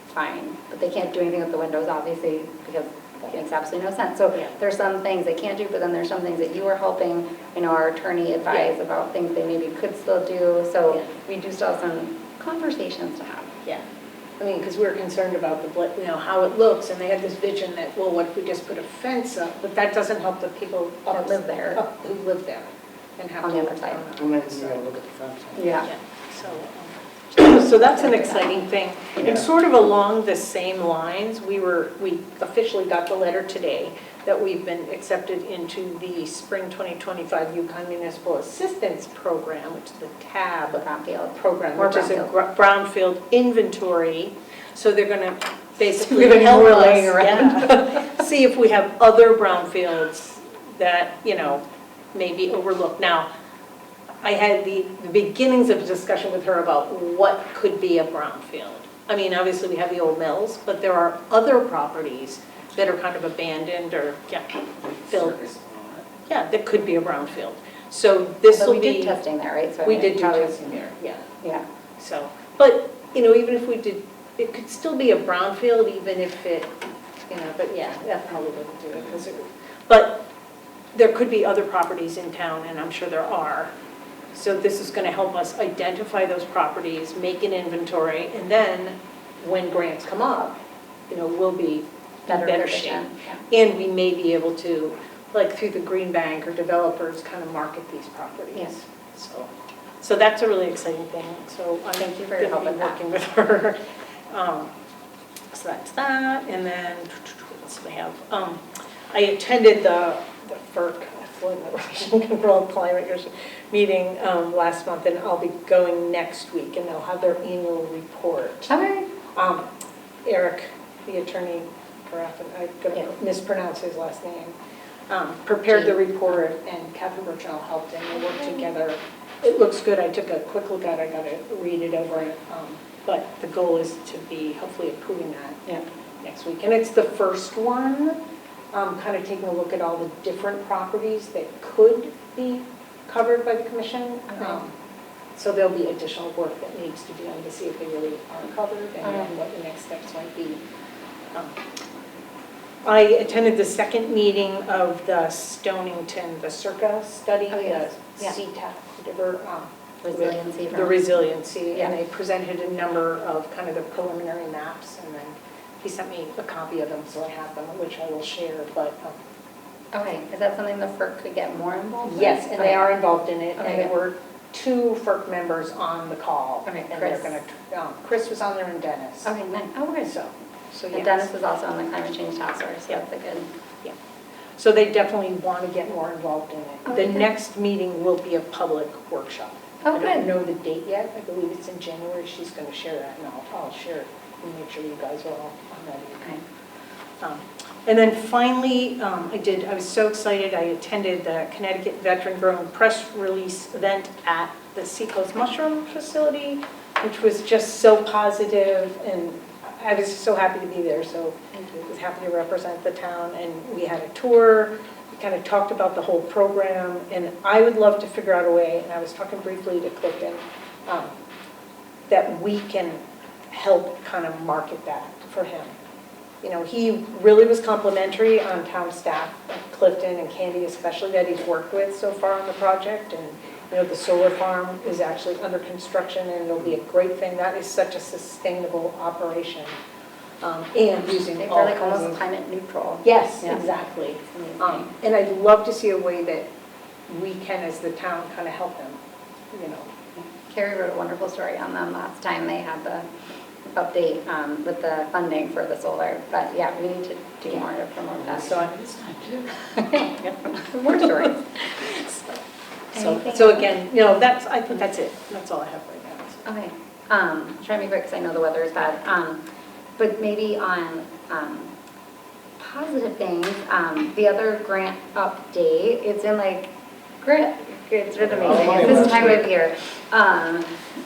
fine, but they can't do anything with the windows, obviously, because that makes absolutely no sense. So Yeah. there's some things they can't do, but then there's some things that you are helping, our attorney advise about things they maybe could still do, so Yeah. we do still have some conversations to have. Yeah. I mean, because we were concerned about how it looks, and they had this vision that, well, what if we just put a fence up? But that doesn't help the people That live there. Who live there and have On to the look other side. down on it. And then you gotta look at the fence. Yeah. So that's an exciting thing. Yeah. And sort of along the same lines, we officially got the letter today that we've been accepted into the Spring 2025 Yukon Municipal Assistance Program, which is the TAB Brownfield. program, More which is a brownfield. brownfield inventory. So they're going to basically We have any help more us, laying around. yeah, see if we have other brownfields that, may be overlooked. Now, I had the beginnings of a discussion with her about what could be a brownfield. I mean, obviously, we have the old mills, but there are other properties that are kind of abandoned or, filled. Circus. Yeah, that could be a brownfield. So this So will we be. did testing there, right? So I We mean, did do probably- testing there, yeah. Yeah. So, but, even if we did, it could still be a brownfield even if it, but yeah, that probably wouldn't do it because but there could be other properties in town, and I'm sure there are. So this is going to help us identify those properties, make an inventory, and then when grants come up, we'll be in better shape. position, yeah. And we may be able to, like through the Green Bank or developers, kind of market these properties. Yes. So that's a really exciting thing. So I'm Thank you for your help going to be with that. working with her. So that's that. And then, what else do we have? I attended the FERC, Flood Erosion Control Climate Years meeting last month, and I'll be going next week, and they'll have their annual report. Okay. Eric, the attorney, I'm going to mispronounce his last name, prepared the report, and Catherine Burchell helped, and they worked together. It looks good. I took a quick look at it. I got to read it over. But the goal is to be hopefully approving that next week. And it's the first one, kind of taking a look at all the different properties that could be covered by the commission. So there'll be additional work that needs to be done to see if they really are covered and what the next steps might be. I attended the second meeting of the Stonington, the CIRCA study, Oh, yes. the Yeah. CTAC, whatever. Resiliency. The resiliency, Yeah. and they presented a number of kind of the preliminary maps, and then he sent me a copy of them, so I have them, which I will share, but. Okay, is that something the FERC could get more involved with? Yes, and they are involved in it, and Okay. there were 2 FERC members on the call. Okay, And they're Chris. going to, Chris was on there and Dennis. Okay, nice. Oh, good. So And yes. Dennis is also on the climate change task force, so Yeah. that's a good. So they definitely want to get more involved in it. Okay, The good. next meeting will be a public workshop. Oh, I don't good. know the date yet. I believe it's in January. She's going to share that, and I'll share it and make sure you guys are all on that evening. And then finally, I was so excited, I attended the Connecticut Veteran Grown press release event at the Seacoast Mushroom Facility, which was just so positive, and I was so happy to be there, so I was happy to represent the town, and we had a tour, we kind of talked about the whole program, and I would love to figure out a way, and I was talking briefly to Clifton, that we can help kind of market that for him. You know, he really was complimentary on town staff, Clifton and Candy especially, that he's worked with so far on the project. And, you know, the solar farm is actually under construction and it'll be a great thing. That is such a sustainable operation. And using They're all like kinds almost of- climate neutral. Yes, Yeah. exactly. It's amazing. And I'd love to see a way that we can, as the town, kind of help him, you know. Carrie wrote a wonderful story on them last time they had the update with the funding for the solar. But yeah, we need to do more to promote that. So it's time to. More stories. So Anything again, you know, I think that's it. That's all I have right now. Okay, try to be quick because I know the weather is bad. But maybe on positive things, the other grant update, it's in like, it's been amazing, it's this time of year.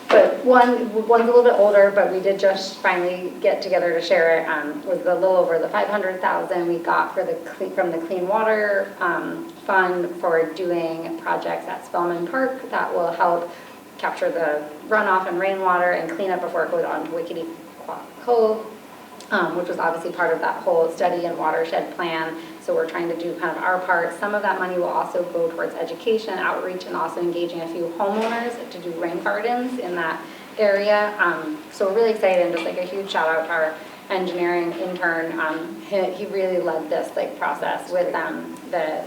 But one's a little bit older, but we did just finally get together to share it, was a little over the 500,000 we got for from the Clean Water Fund for doing projects at Spellman Park that will help capture the runoff and rainwater and clean up before it goes on to Wickedy Cove, which was obviously part of that whole study and watershed plan. So we're trying to do kind of our part. Some of that money will also go towards education, outreach, and also engaging a few homeowners to do rain gardens in that area. So we're really excited, and just like a huge shout out to our engineering intern. He really led this like process with the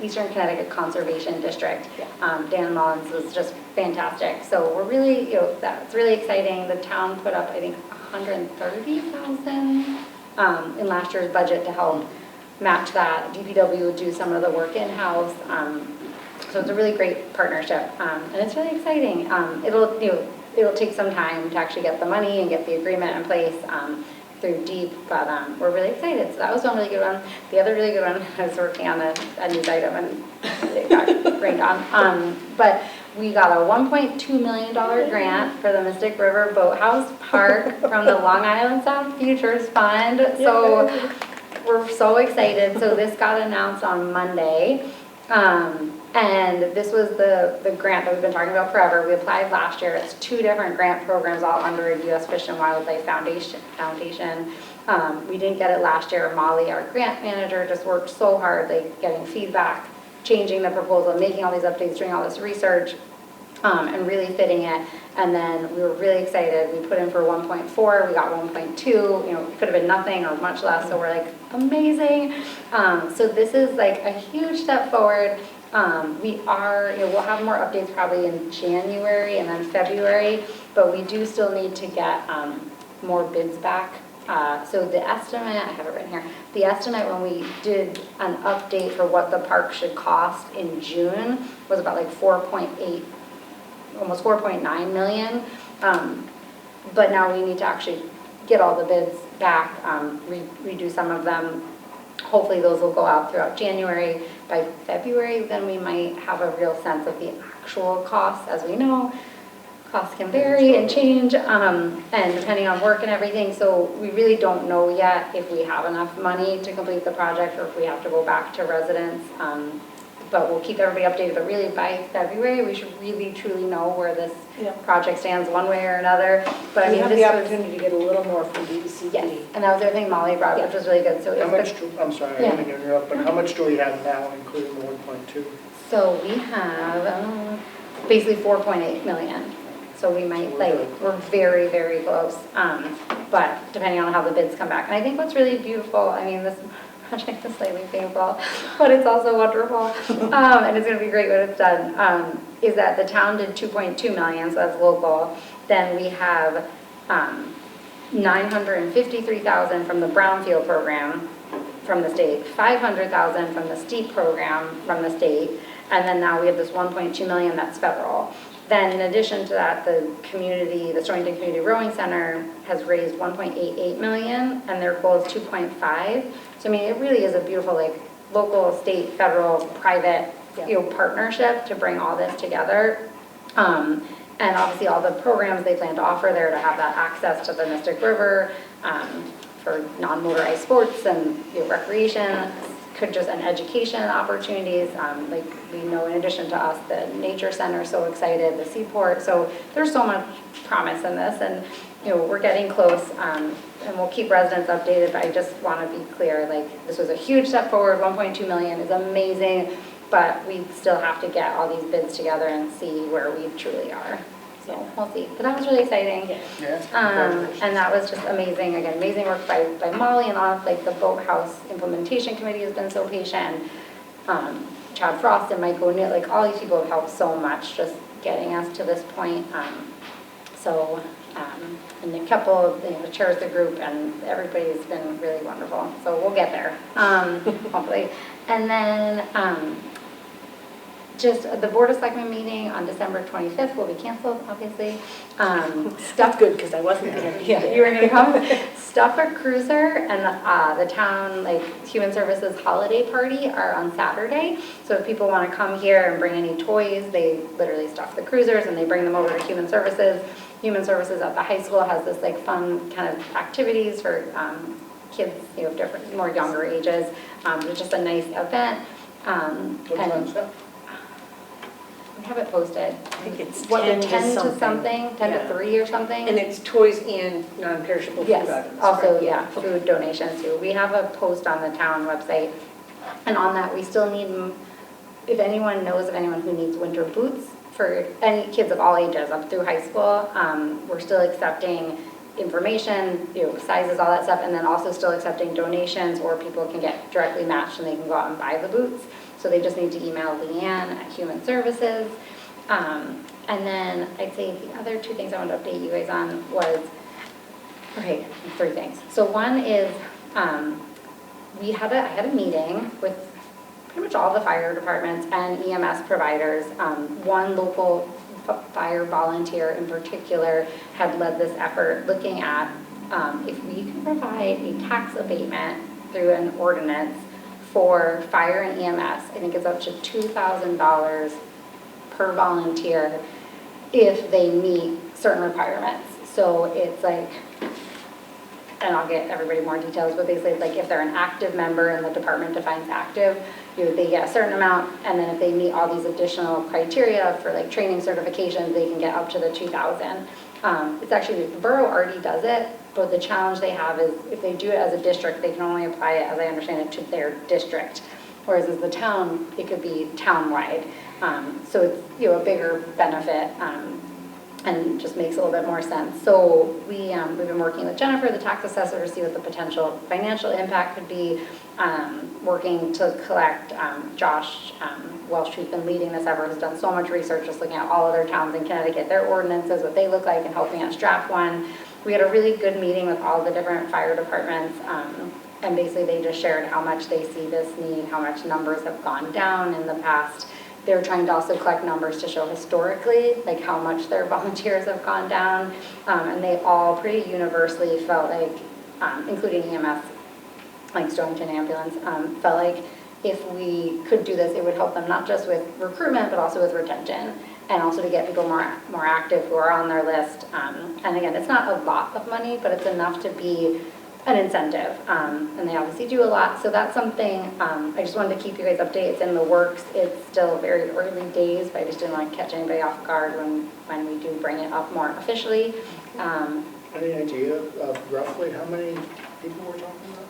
Eastern Connecticut Conservation District. Dan Mullins was just fantastic. So we're really, that's really exciting. The town put up, I think, 130,000 in last year's budget to help match that. DPW would do some of the work in-house. So it's a really great partnership, and it's really exciting. It'll take some time to actually get the money and get the agreement in place through DEEP, but we're really excited. So that was one really good one. The other really good one, I was working on a news item and it got rained on. But we got a $1.2 million grant for the Mystic River Boathouse Park from the Long Island Sound Futures Fund. So we're so excited. So this got announced on Monday. And this was the grant that we've been talking about forever. We applied last year. It's 2 different grant programs all under a U.S. Fish and Wildlife Foundation. We didn't get it last year. Molly, our grant manager, just worked so hard, like getting feedback, changing the proposal, making all these updates, doing all this research, and really fitting it. And then we were really excited. We put in for 1.4, we got 1.2, it could have been nothing or much less, so we're like, amazing. So this is like a huge step forward. We'll have more updates probably in January and then February, but we do still need to get more bids back. So the estimate, I have it right here, the estimate when we did an update for what the park should cost in June was about like 4.8, almost 4.9 million. But now we need to actually get all the bids back, redo some of them. Hopefully those will go out throughout January. By February, then we might have a real sense of the actual costs. As we know, costs can vary and change, and depending on work and everything. So we really don't know yet if we have enough money to complete the project or if we have to go back to residents. But we'll keep everybody updated. But really by February, we should really truly know where this project stands one way or another. But I mean, have this the was, opportunity to get a little more from DECD. yes, and that was the other thing Molly brought, which was really good. So How much I'm sorry, I didn't interrupt, but how much do we have now, including the 1.2? So we have basically 4.8 million. So we might, we're very, very close. But depending on how the bids come back. And I think what's really beautiful, I mean, this project is slightly painful, but it's also wonderful. And it's going to be great when it's done, is that the town did 2.2 million, so that's local. Then we have $953,000 from the Brownfield program from the state, $500,000 from the STEEP program from the state, and then now we have this $1.2 million that's federal. Then in addition to that, the Stonington Community Rowing Center has raised $1.88 million, and their goal is 2.5. So I mean, it really is a beautiful, like, local, state, federal, private, partnership to bring all this together. And obviously all the programs they plan to offer there to have that access to the Mystic River for non-motorized sports and recreation, and education opportunities. Like we know, in addition to us, the Nature Center is so excited, the Seaport. So there's so much promise in this, and we're getting close. And we'll keep residents updated, but I just want to be clear, like, this was a huge step forward. 1.2 million is amazing, but we still have to get all these bids together and see where we truly are. So we'll see. But that was really exciting. Yeah. And that was just amazing. Again, amazing work by Molly and all of, like, the Boathouse Implementation Committee has been so patient. Chad Frost and Mike O'Neill, like, all these people have helped so much just getting us to this point. And Nick Keppel, the chairs of the group, and everybody's been really wonderful. So we'll get there, hopefully. And then just the Board of Selectmen meeting on December 25th will be canceled, obviously. That's good, because I wasn't going to be there. You were going to come? Stuffer Cruiser and the town, like, Human Services holiday party are on Saturday. So if people want to come here and bring any toys, they literally stuff the cruisers and they bring them over to Human Services. Human Services at the high school has this, like, fun kind of activities for kids, of different, more younger ages. It's just a nice event. What time's that? We have it posted. I think it's What, 10 10 to to something, 10 Yeah. to 3 or something? And it's toys and non-perishable food Yes, items. also, right? yeah, food donations too. We have a post on the town website, and on that, we still need, if anyone knows of anyone who needs winter boots for any kids of all ages up through high school, we're still accepting information, sizes, all that stuff, and then also still accepting donations, or people can get directly matched and they can go out and buy the boots. So they just need to email Leanne at Human Services. And then I'd say the other 2 things I wanted to update you guys on was, okay, 3 things. So one is, I had a meeting with pretty much all the fire departments and EMS providers. One local fire volunteer in particular had led this effort looking at if we can provide a tax abatement through an ordinance for fire and EMS. I think it's up to $2,000 per volunteer if they meet certain requirements. So it's like, and I'll get everybody more details, but basically it's like if they're an active member and the department defines active, they get a certain amount, and then if they meet all these additional criteria for, like, training certifications, they can get up to the $2,000. It's actually, the borough already does it, but the challenge they have is if they do it as a district, they can only apply it, as I understand it, to their district. Whereas as the town, it could be town-wide. So it's, a bigger benefit and just makes a little bit more sense. So we've been working with Jennifer, the tax assessor, to see what the potential financial impact could be, working to collect, Josh Welsh, who's been leading this effort, has done so much research just looking at all other towns in Connecticut, their ordinances, what they look like, and helping us draft one. We had a really good meeting with all the different fire departments, and basically they just shared how much they see this need, how much numbers have gone down in the past. They're trying to also collect numbers to show historically, like how much their volunteers have gone down, and they all pretty universally felt like, including EMS, like Stonington Ambulance, felt like if we could do this, it would help them not just with recruitment, but also with retention, and also to get people more active who are on their list. And again, it's not a lot of money, but it's enough to be an incentive, and they obviously do a lot. So that's something I just wanted to keep you guys updated. It's in the works. It's still very early days, but I just didn't want to catch anybody off guard when we do bring it up more officially. Any idea of roughly how many people we're talking about?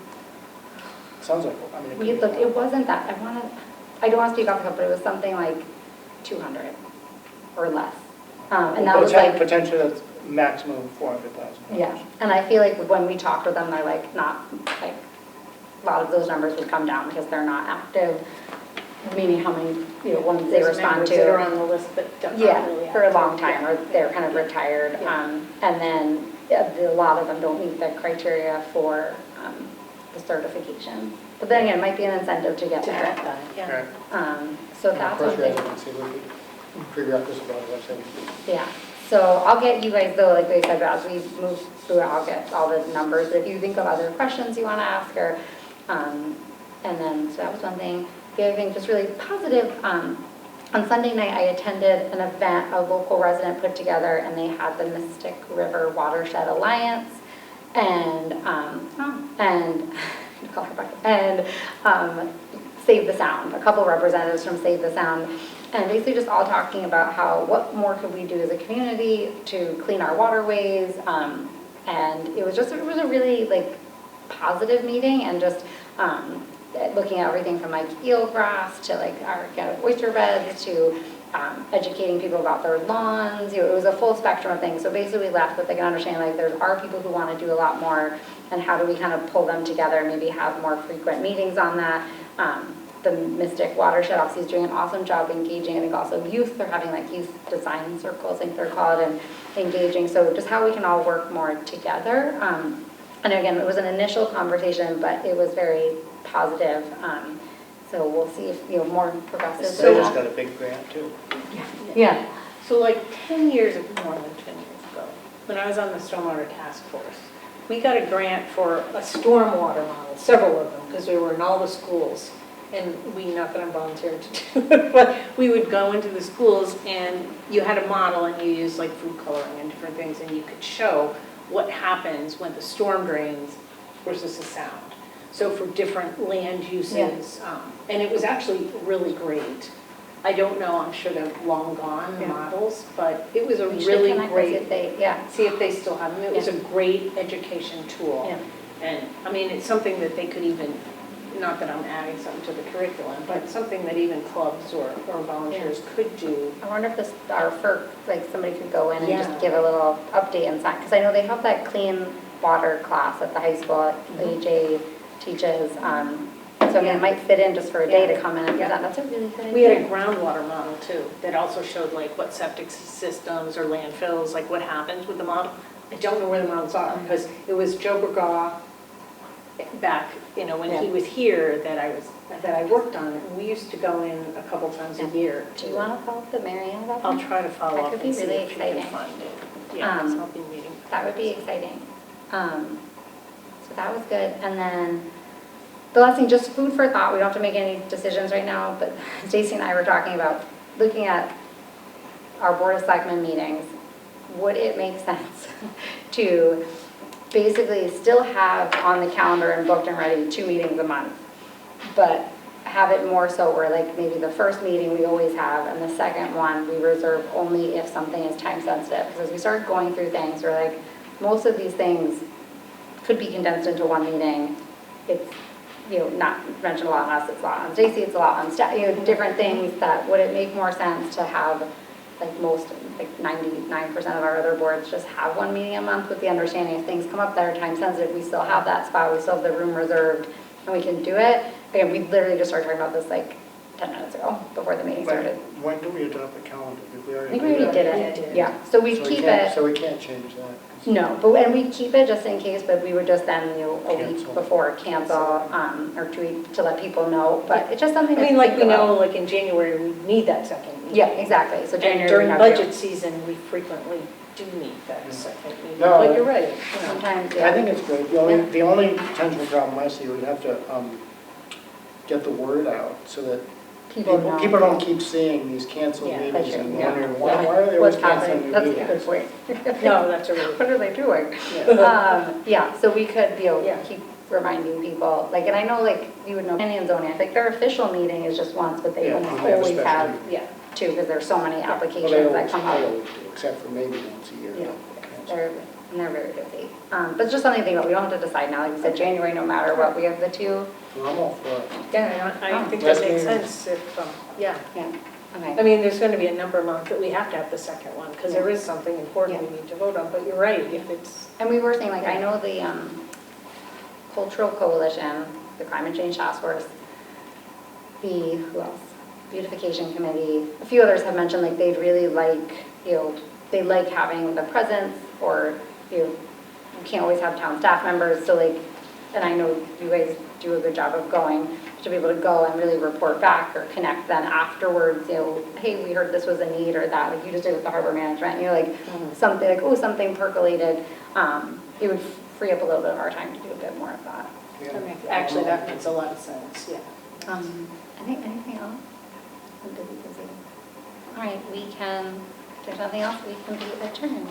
Sounds like, I mean. We looked, it wasn't that, I don't want to speak off the cuff, but it was something like 200 or less. And that was like. Potentially that's maximum $400,000. Yeah, and I feel like when we talked with them, they're like, not, like, a lot of those numbers would come down because they're not active. meaning how many, ones they There's respond members that are to. on the list but don't Yeah, really for a active. long time, or they're kind of Yeah. retired. Yeah. And then a lot of them don't meet the criteria for the certification. But then again, it might be an incentive to get To there. get that, yeah. Right. So And that's of course, something. residency would be prerequisite, as I said. Yeah, so I'll get you guys though, like they said, as we move through it, I'll get all the numbers. If you think of other questions you want to ask her, and then, so that was one thing. The other thing, just really positive, on Sunday night, I attended an event a local resident put together, and they had the Mystic River Watershed Alliance, and Save the Sound, a couple representatives from Save the Sound, and basically just all talking about what more could we do as a community to clean our waterways, and it was a really like positive meeting, and just looking at everything from like eelgrass to like our oyster beds to educating people about their lawns. It was a full spectrum of things. So basically we left with like an understanding like there are people who want to do a lot more, and how do we kind of pull them together, maybe have more frequent meetings on that. The Mystic Watershed obviously is doing an awesome job engaging. I think also youth, they're having like youth design circles, I think they're called, and engaging. So just how we can all work more together. And again, it was an initial conversation, but it was very positive. So we'll see if, more progresses. They just got a big grant too. Yeah. So like 10 years, more than 10 years ago, when I was on the Stormwater Task Force, we got a grant for a stormwater model, several of them, because we were in all the schools. And not that I'm volunteering to do it, but we would go into the schools and you had a model and you used like food coloring and different things, and you could show what happens when the storm drains versus the sound. So for different land uses, and it was actually really great. I don't know, I'm sure they're long gone, the models, but it was a We should really connect great, with see if they still have them. It was Yeah. a great education tool. Yeah. And I mean, it's something that they could even, not that I'm adding something to the curriculum, but something that even clubs or volunteers could do. I wonder if our FERC, like somebody could go in and Yeah. just give a little update and sign, because I know they have that clean water class at the high school, AJ teaches, so I mean, it might fit in just for a day to come in and present. That's a really good idea. We had a groundwater model too, that also showed like what septic systems or landfills, like what happens with the model. I don't know where the models are, because it was Joe Bergaw back, when he was here that I worked on it. We used to go in a couple times a year. Do you want to follow up with Marianne about that? I'll try to follow That up could be and see really if you can exciting. find it. Yeah, 'cause I'll be meeting. That would be exciting. So that was good. And then the last thing, just food for thought. We don't have to make any decisions right now, but Stacy and I were talking about looking at our Board of Selectmen meetings. Would it make sense to basically still have on the calendar and booked and ready 2 meetings a month, but have it more so where like maybe the first meeting we always have and the second one we reserve only if something is time sensitive? Because as we started going through things, we're like, most of these things could be condensed into one meeting. It's, not mentioned a lot on us, it's a lot on Stacy, it's a lot on staff, different things that, would it make more sense to have like 99% of our other boards just have 1 meeting a month, with the understanding if things come up that are time sensitive, we still have that spot, we still have the room reserved, and we can do it. Again, we literally just started talking about this like 10 minutes ago, before the meeting started. When do we adopt the calendar? Did we I already think do we already that? did it, yeah. So we keep it. So we can't change that. 'cause- No, and we keep it just in case, but we would just then, a week Cancel. before cancel, or 2 weeks to let people know, but it's just something I to mean, like think we know, about. like in January, we need that second meeting. Yeah, exactly, so And January. during we have budget to- season, we frequently do need that second meeting. No, But you're right. Sometimes, I yeah. think it's great. The only potential problem I see, we'd have to get the word out so that People know. people don't keep seeing these canceled Yeah, meetings that's and true, yeah. wondering, why are they always What's happening? canceling That's a these good meetings? point. No, that's a really. What are they doing? Yeah. Yeah, so we could, Yeah. keep reminding people, like, and I know, like, you would know, planning and zoning, I think their official meeting is just once, but they Yeah, almost they have a always special have meeting. Yeah. 2, because there's so many Well, applications they that come up. always do, except for maybe once a year. Yeah. Cancel. They're very busy. But it's just something to think about. We don't have to decide now. Like you said, January, no matter what, we have the 2. Well, I'm all for it. Yeah, I think Less that makes meetings. sense if, yeah. Yeah, I okay. mean, there's going to be a number of months that we have to have the second one, because there is something important we need to vote on, but you're right, if it's, And we were saying, like, I know the Cultural Coalition, the Climate Change Task Force, who else? beautification committee, a few others have mentioned like they'd really like, they like having the presence, or, you can't always have town staff members, so like, and I know you guys do a good job of going, to be able to go and really report back or connect then afterwards, hey, we heard this was a need, or that, like you just did with the harbor management, like something, like, oh, something percolated, it would free up a little bit of our time to do a bit more of that. Actually, that makes a lot of sense, yeah. Anything else? I'm busy. All right, we can, if there's nothing else, we can be adjourned.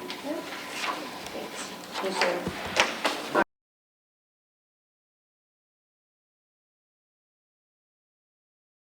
Thanks. Thank you.